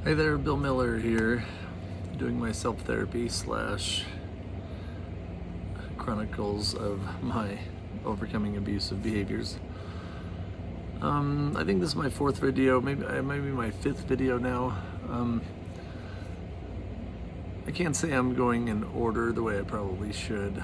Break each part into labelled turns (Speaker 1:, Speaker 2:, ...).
Speaker 1: Hey there, Bill Miller here, doing my self-therapy / chronicles of my overcoming abusive behaviors. I think this is my fourth video, maybe my fifth video now. I can't say I'm going in order the way I probably should.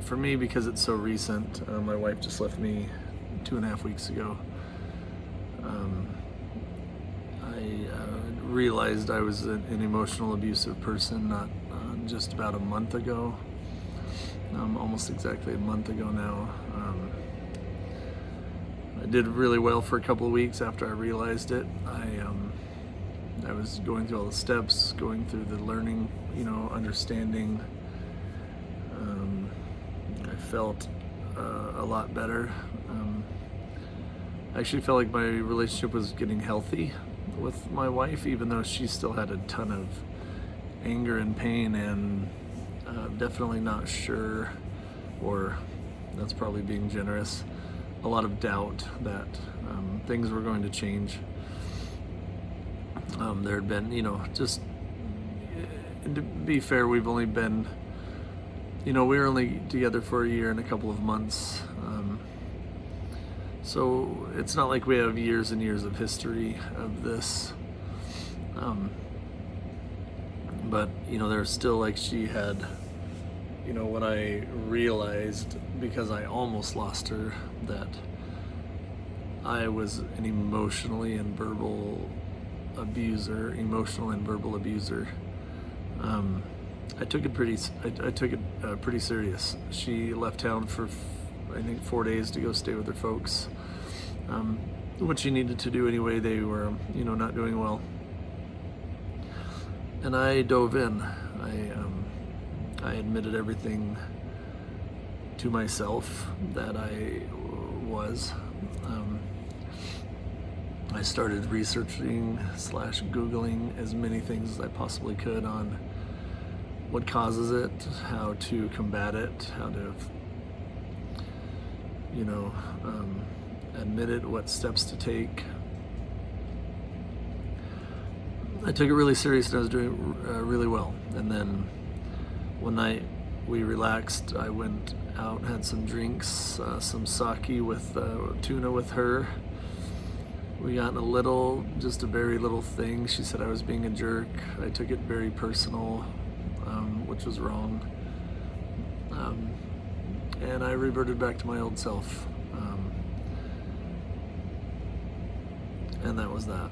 Speaker 1: For me, because it's so recent, my wife just left me 2.5 weeks ago. I realized I was an emotional abusive person not just about a month ago, almost exactly a month ago now. I did really well for a couple of weeks after I realized it. I was going through all the steps, going through the learning, understanding. I felt a lot better. I actually felt like my relationship was getting healthy with my wife, even though she still had a ton of anger and pain, and definitely not sure, or that's probably being generous, a lot of doubt that things were going to change. There had been, just to be fair, we've only been, we were only together for a year and a couple of months. So it's not like we have years and years of history of this. But, there's still, like, she had, when I realized, because I almost lost her, that I was an emotional and verbal abuser. I took it pretty serious. She left town for I think 4 days to go stay with her folks, what she needed to do anyway. They were not doing well, and I dove in. I admitted everything to myself that I was. I started researching / Googling as many things as I possibly could on what causes it, how to combat it, how to admit it, what steps to take. I took it really serious, and I was doing really well. And then one night we relaxed. I went out, had some drinks, some sake with tuna with her. We got in just a very little thing. She said I was being a jerk. I took it very personal, which was wrong. And I reverted back to my old self. And that was that.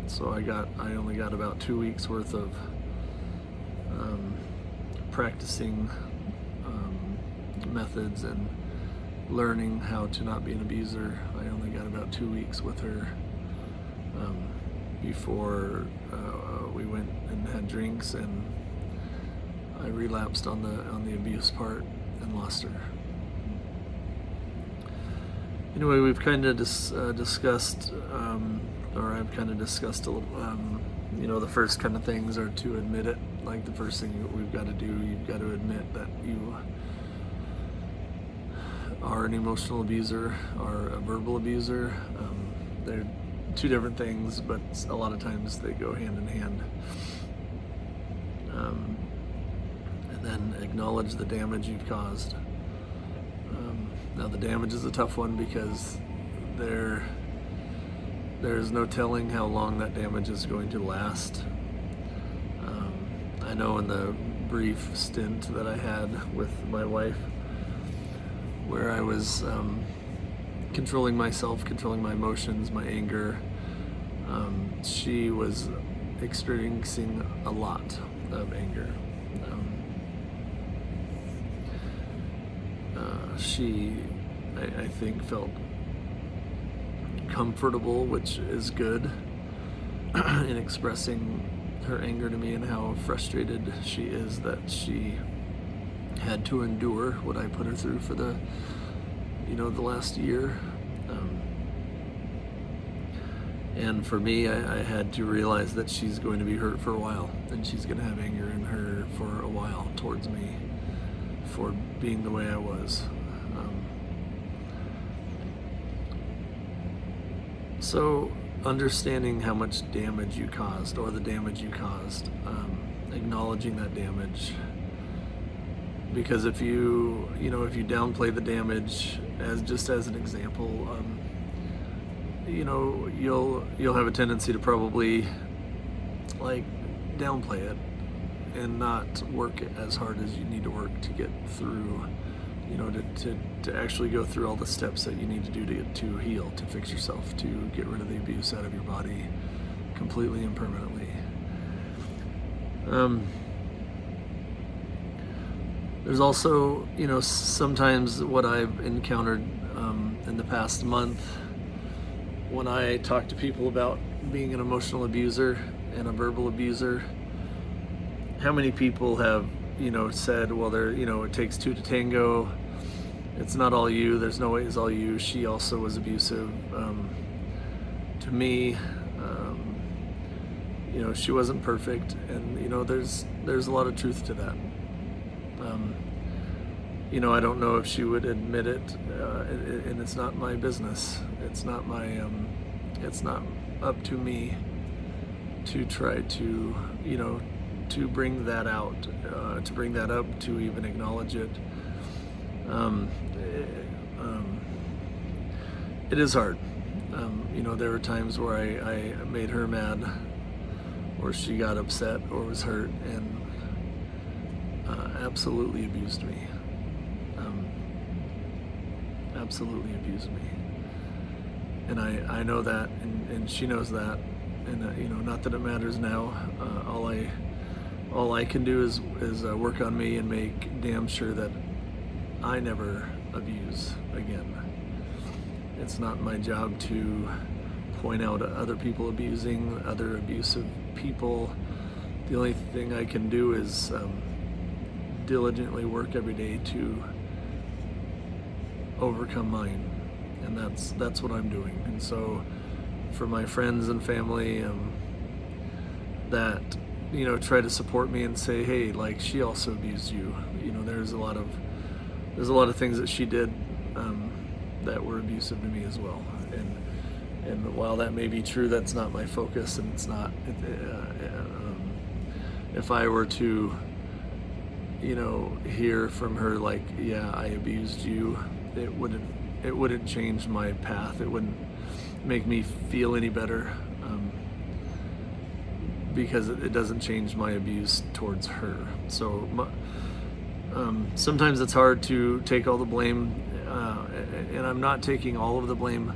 Speaker 1: So I only got about 2 weeks worth of practicing methods and learning how to not be an abuser. I only got about 2 weeks with her before we went and had drinks, and I relapsed on the abuse part and lost her. Anyway, we've kind of discussed, or I've kind of discussed a little, the first kind of things are to admit it. Like, the first thing we've got to do, you've got to admit that you are an emotional abuser or a verbal abuser. They're two different things, but a lot of times they go hand in hand. And then acknowledge the damage you've caused. Now, the damage is a tough one, because there's no telling how long that damage is going to last. I know in the brief stint that I had with my wife, where I was controlling myself, controlling my emotions, my anger, she was experiencing a lot of anger. She, I think, felt comfortable, which is good, in expressing her anger to me and how frustrated she is that she had to endure what I put her through for the last year. And for me, I had to realize that she's going to be hurt for a while, and she's going to have anger in her for a while towards me for being the way I was.
Speaker 2: So
Speaker 1: understanding how much damage you caused, or the damage you caused, acknowledging that damage. Because if you downplay the damage, as an example, you'll have a tendency to probably like downplay it and not work as hard as you need to work to get through, to actually go through all the steps that you need to do to heal, to fix yourself, to get rid of the abuse out of your body completely and permanently. There's also, sometimes what I've encountered in the past month when I talk to people about being an emotional abuser and a verbal abuser, how many people have, said, well, it takes two to tango. It's not all you. There's no way it's all you. She also was abusive to me. She wasn't perfect, and there's a lot of truth to that. I don't know if she would admit it, and it's not my business. It's not up to me to try to, to bring that out, to bring that up, to even acknowledge it. It is hard. There were times where I made her mad, or she got upset or was hurt, and absolutely abused me. Absolutely abused me. And I know that, and she knows that, and not that it matters now. All I can do is work on me and make damn sure that I never abuse again. It's not my job to point out other people abusing, other abusive people. The only thing I can do is diligently work every day to overcome mine, and that's what I'm doing. And so for my friends and family that try to support me and say, hey, like, she also abused you, there's a lot of things that she did that were abusive to me as well, and while that may be true, that's not my focus, and it's not if I were to hear from her like, yeah, I abused you, it wouldn't change my path. It wouldn't make me feel any better, because it doesn't change my abuse towards her. So sometimes it's hard to take all the blame, and I'm not taking all of the blame.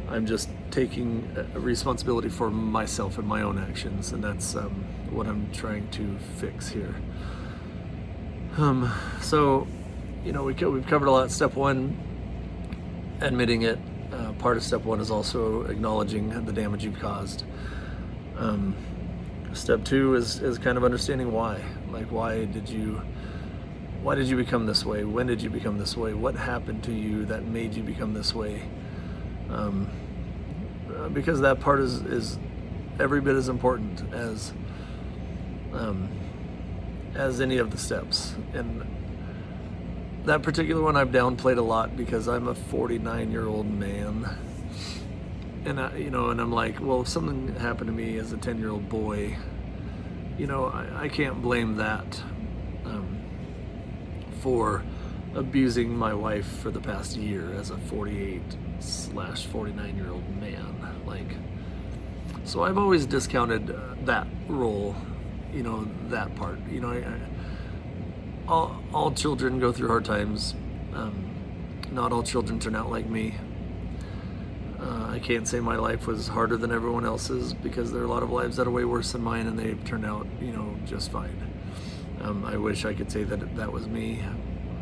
Speaker 1: I'm just taking responsibility for myself and my own actions, and that's what I'm trying to fix here. So, we've covered a lot. Step one, admitting it. Part of step one is also acknowledging the damage you've caused. Step two is kind of understanding why. Like, why did you become this way? When did you become this way? What happened to you that made you become this way? Because that part is every bit as important as any of the steps. And that particular one I've downplayed a lot because I'm a 49-year-old man, and and I'm like, well, if something happened to me as a 10-year-old boy, I can't blame that for abusing my wife for the past year as a 48/49-year-old man. So I've always discounted that role, that part. All children go through hard times. Not all children turn out like me. I can't say my life was harder than everyone else's, because there are a lot of lives that are way worse than mine, and they've turned out, just fine. I wish I could say that was me.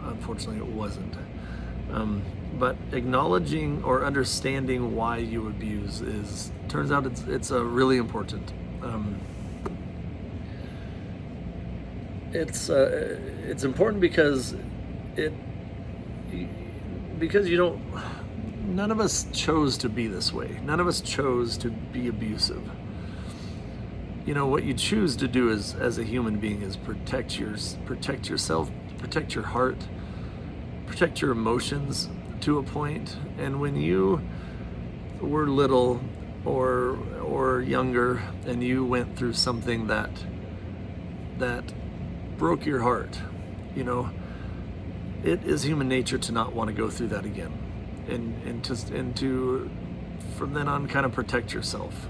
Speaker 1: Unfortunately, it wasn't. But acknowledging or understanding why you abuse turns out it's really important. It's important because none of us chose to be this way. None of us chose to be abusive. What you choose to do as a human being is protect yourself, protect your heart, protect your emotions to a point. And when you were little, or younger, and you went through something that broke your heart, you know, it is human nature to not want to go through that again, and to from then on kind of protect yourself.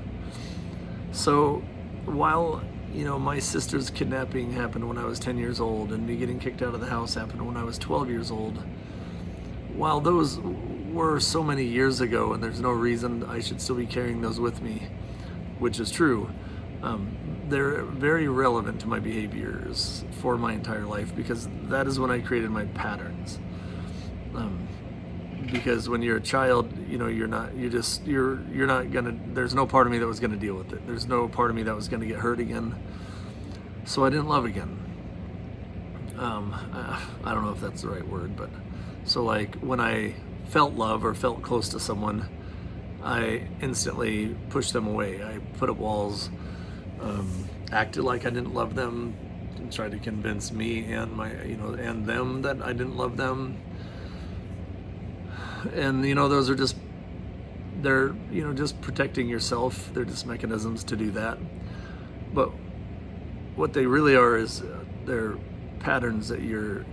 Speaker 1: So while, you know, my sister's kidnapping happened when I was 10 years old, and me getting kicked out of the house happened when I was 12 years old, while those were so many years ago and there's no reason I should still be carrying those with me, which is true, they're very relevant to my behaviors for my entire life, because that is when I created my patterns. Because when you're a child, you know, you're not gonna, there's no part of me that was gonna deal with it. There's no part of me that was gonna get hurt again. So I didn't love again. I don't know if that's the right word, but so like when I felt love or felt close to someone, I instantly pushed them away. I put up walls, acted like I didn't love them, and tried to convince me and and them that I didn't love them. And, you know, those are just, they're, you know, just protecting yourself. They're just mechanisms to do that. But what they really are is they're patterns that you're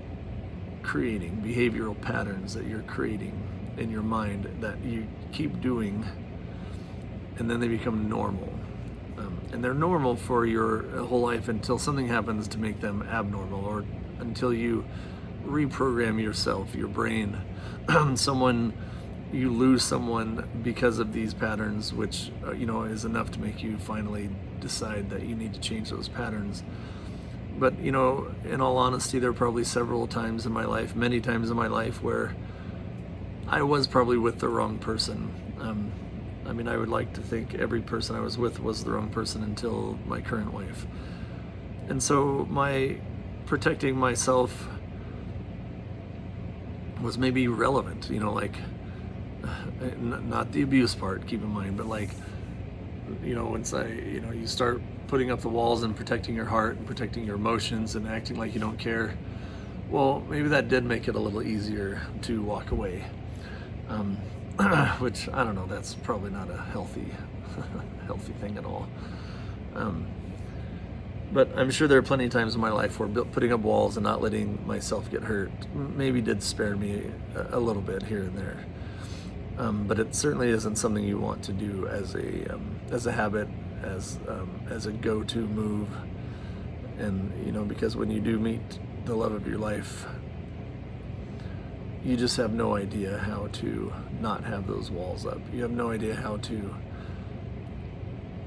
Speaker 1: creating, behavioral patterns that you're creating in your mind that you keep doing, and then they become normal. And they're normal for your whole life until something happens to make them abnormal, or until you reprogram yourself, your brain. You lose someone because of these patterns, which you know, is enough to make you finally decide that you need to change those patterns. But, you know, in all honesty, there are probably several times in my life, many times in my life, where I was probably with the wrong person. I mean, I would like to think every person I was with was the wrong person until my current wife. And so my protecting myself was maybe relevant, you know, like, not the abuse part, keep in mind, but like, you know, once you start putting up the walls and protecting your heart and protecting your emotions and acting like you don't care, well, maybe that did make it a little easier to walk away. Which, I don't know, that's probably not a healthy thing at all. But I'm sure there are plenty of times in my life where putting up walls and not letting myself get hurt maybe did spare me a little bit here and there. But it certainly isn't something you want to do as a habit, as a go-to move. And, you know, because when you do meet the love of your life, you just have no idea how to not have those walls up. You have no idea how to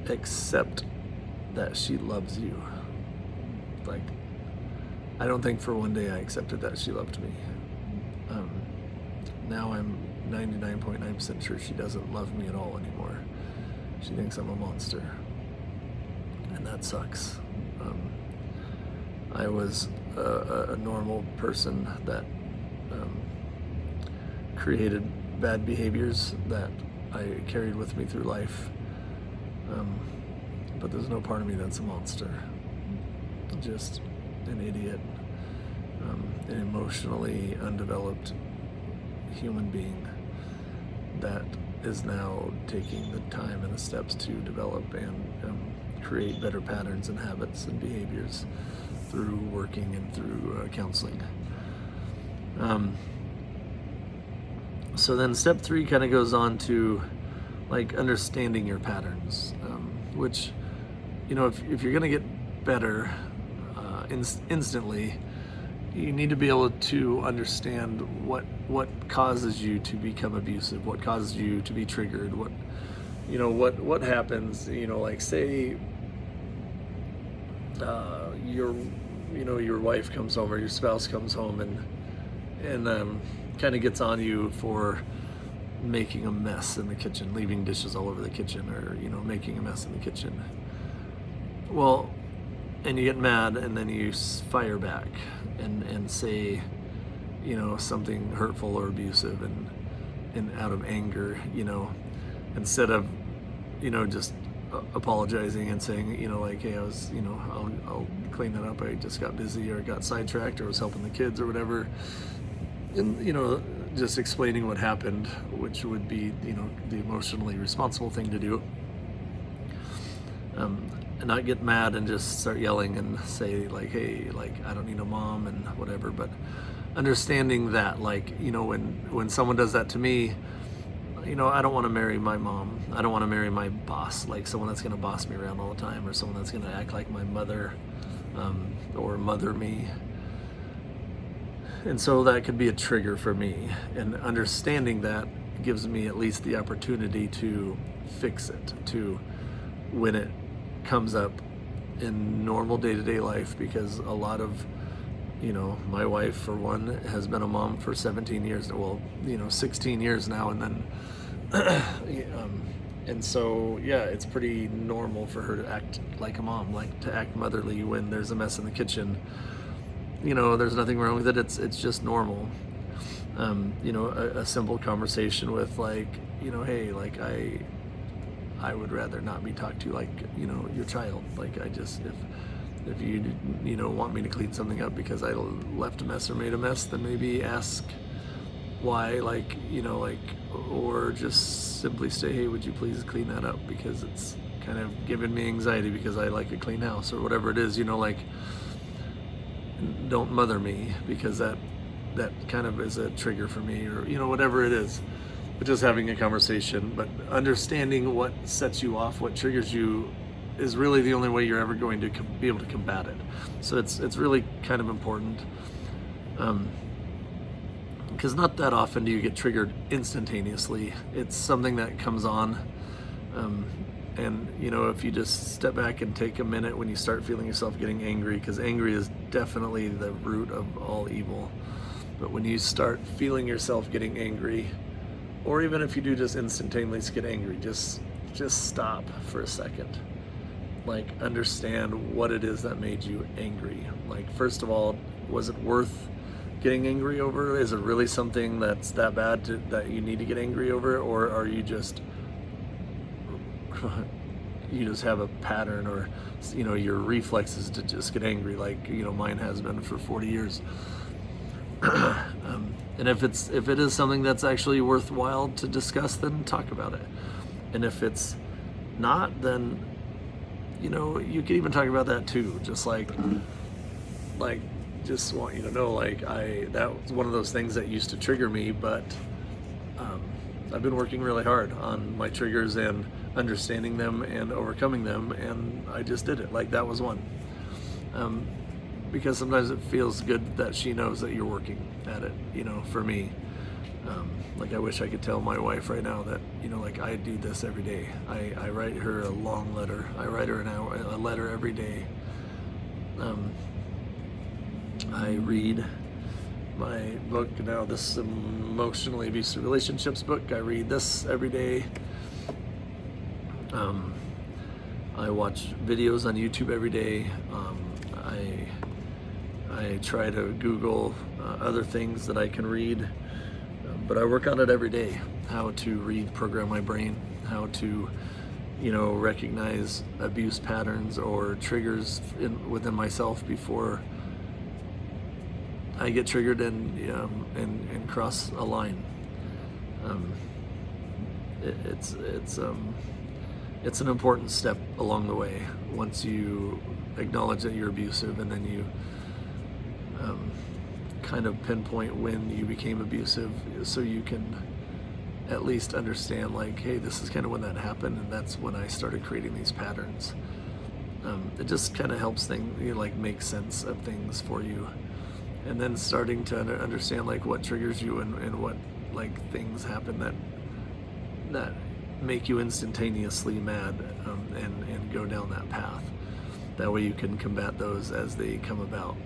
Speaker 1: accept that she loves you. Like, I don't think for one day I accepted that she loved me. Now I'm 99.9% sure she doesn't love me at all anymore. She thinks I'm a monster, and that sucks. I was a normal person that created bad behaviors that I carried with me through life. But there's no part of me that's a monster. Just an idiot, an emotionally undeveloped human being that is now taking the time and the steps to develop and create better patterns and habits and behaviors through working and through counseling. So then step 3 kind of goes on to like understanding your patterns, which, you know, if you're going to get better instantly, you need to be able to understand what causes you to become abusive, what causes you to be triggered, what happens, you know, like say your wife comes home or your spouse comes home and kind of gets on you for making a mess in the kitchen, leaving dishes all over the kitchen, or, you know, making a mess in the kitchen. Well, and you get mad, and then you fire back and say, you know, something hurtful or abusive, and out of anger, you know, instead of, you know, just apologizing and saying, you know, like, hey, I was, you know, I'll clean that up, I just got busy or got sidetracked or was helping the kids or whatever. And, you know, just explaining what happened, which would be, you know, the emotionally responsible thing to do. and not get mad and just start yelling and say like, hey, like, I don't need a mom and whatever. But understanding that, like, when someone does that to me, I don't want to marry my mom. I don't want to marry my boss, like someone that's going to boss me around all the time, or someone that's going to act like my mother, or mother me. And so that could be a trigger for me. And understanding that gives me at least the opportunity to fix it, to when it comes up in normal day-to-day life, because a lot of, my wife, for one, has been a mom for 17 years, well, 16 years now, and then, and so, yeah, it's pretty normal for her to act like a mom, like to act motherly when there's a mess in the kitchen. There's nothing wrong with it, it's just normal. A simple conversation with like, hey, like, I would rather not be talked to like, your child. Like, if you want me to clean something up because I left a mess or made a mess, then maybe ask why, like, or just simply say, hey, would you please clean that up, because it's kind of giving me anxiety because I like a clean house, or whatever it is, like, don't mother me, because that kind of is a trigger for me, or whatever it is. But just having a conversation, but understanding what sets you off, what triggers you, is really the only way you're ever going to be able to combat it. So it's really kind of important, because not that often do you get triggered instantaneously. It's something that comes on, and if you just step back and take a minute when you start feeling yourself getting angry, because angry is definitely the root of all evil. But when you start feeling yourself getting angry, or even if you do just instantaneously get angry, just stop for a second. Like, understand what it is that made you angry. Like, first of all, was it worth getting angry over? Is it really something that's that bad that you need to get angry over? Or are you just have a pattern, or your reflexes to just get angry, like mine has been for 40 years. And if it is something that's actually worthwhile to discuss, then talk about it. And if it's not, then you can even talk about that too. Just just want you to know, like, that was one of those things that used to trigger me, but I've been working really hard on my triggers and understanding them and overcoming them, and I just did it. Like, that was one. Because sometimes it feels good that she knows that you're working at it, for me. Like, I wish I could tell my wife right now that, like, I do this every day. I write her a long letter. I write her a letter every day. I read my book now, this Emotionally Abusive Relationships book. I read this every day. I watch videos on YouTube every day. I try to Google other things that I can read, but I work on it every day. How to reprogram my brain, how to, recognize abuse patterns or triggers within myself before I get triggered and cross a line. It's an important step along the way. Once you acknowledge that you're abusive, and then you kind of pinpoint when you became abusive, so you can at least understand, like, hey, this is kind of when that happened, and that's when I started creating these patterns. It just kind of helps things, make sense of things for you, and then starting to understand, like, what triggers you and what, like, things happen that make you instantaneously mad, and go down that path. That way you can combat those as they come about.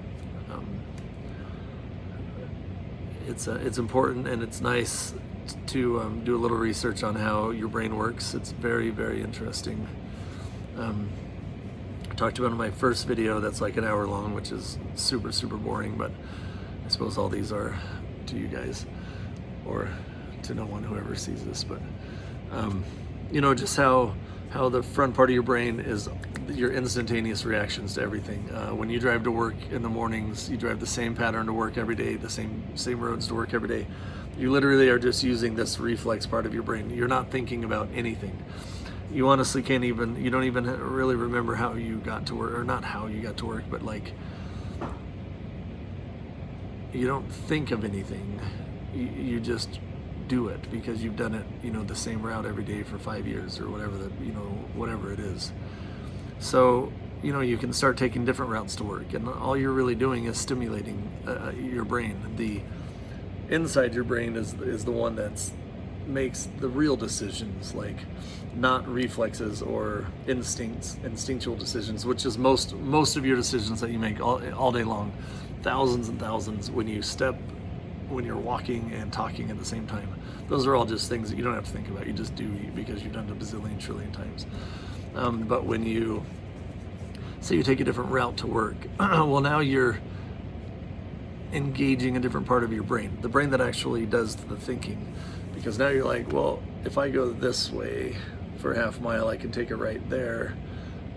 Speaker 1: It's important, and it's nice to do a little research on how your brain works. It's very, very interesting. I talked about in my first video that's like an hour long, which is super, super boring, but I suppose all these are to you guys, or to no one, whoever sees this. But just how the front part of your brain is your instantaneous reactions to everything. When you drive to work in the mornings, you drive the same pattern to work every day, the same roads to work every day. You literally are just using this reflex part of your brain. You're not thinking about anything. you honestly can't even, you don't even really remember how you got to work, or not how you got to work, but like, you don't think of anything. You just do it because you've done it, the same route every day for 5 years or whatever whatever it is. So, you can start taking different routes to work, and all you're really doing is stimulating your brain. The inside your brain is the one that's makes the real decisions, like not reflexes or instinctual decisions, which is most of your decisions that you make all day long, thousands and thousands when you're walking and talking at the same time. Those are all just things that you don't have to think about. You just do because you've done it a bazillion trillion times. But when you say you take a different route to work, well, now you're engaging a different part of your brain, the brain that actually does the thinking. Because now you're like, well, if I go this way for a half mile, I can take a right there,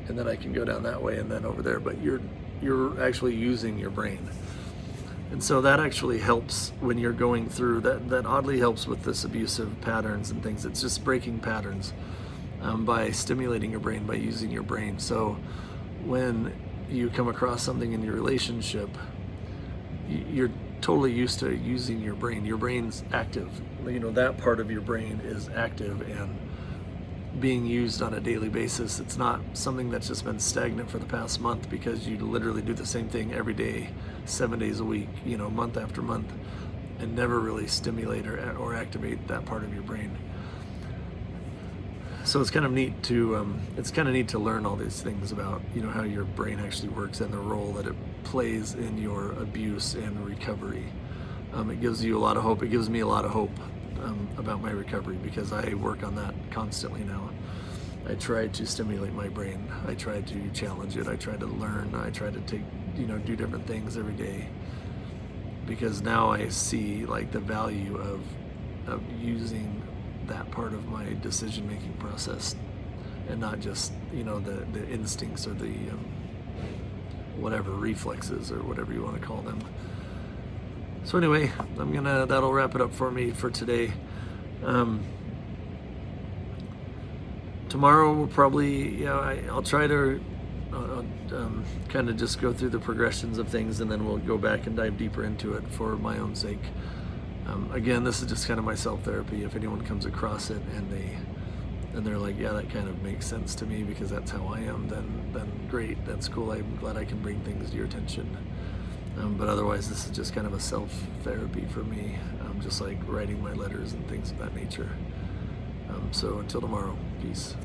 Speaker 1: and then I can go down that way and then over there. But you're actually using your brain. And so that actually helps when you're going through, that oddly helps with this abusive patterns and things. It's just breaking patterns by stimulating your brain, by using your brain. So when you come across something in your relationship, you're totally used to using your brain. Your brain's active. That part of your brain is active and being used on a daily basis. It's not something that's just been stagnant for the past month, because you literally do the same thing every day, 7 days a week, month after month, and never really stimulate or activate that part of your brain. So it's kind of neat to learn all these things about how your brain actually works and the role that it plays in your abuse and recovery. It gives you a lot of hope. It gives me a lot of hope about my recovery, because I work on that constantly now. I try to stimulate my brain. I try to challenge it. I try to learn. I try to do different things every day, because now I see like the value of using that part of my decision-making process, and not just the instincts or the whatever reflexes or whatever you want to call them. So anyway, that'll wrap it up for me for today. Tomorrow we'll probably, I'll try to kind of just go through the progressions of things, and then we'll go back and dive deeper into it for my own sake. Again, this is just kind of my self-therapy. If anyone comes across it and they're like, yeah, that kind of makes sense to me because that's how I am, then great, that's cool. I'm glad I can bring things to your attention. But otherwise, this is just kind of a self-therapy for me, just like writing my letters and things of that nature. So until tomorrow, peace.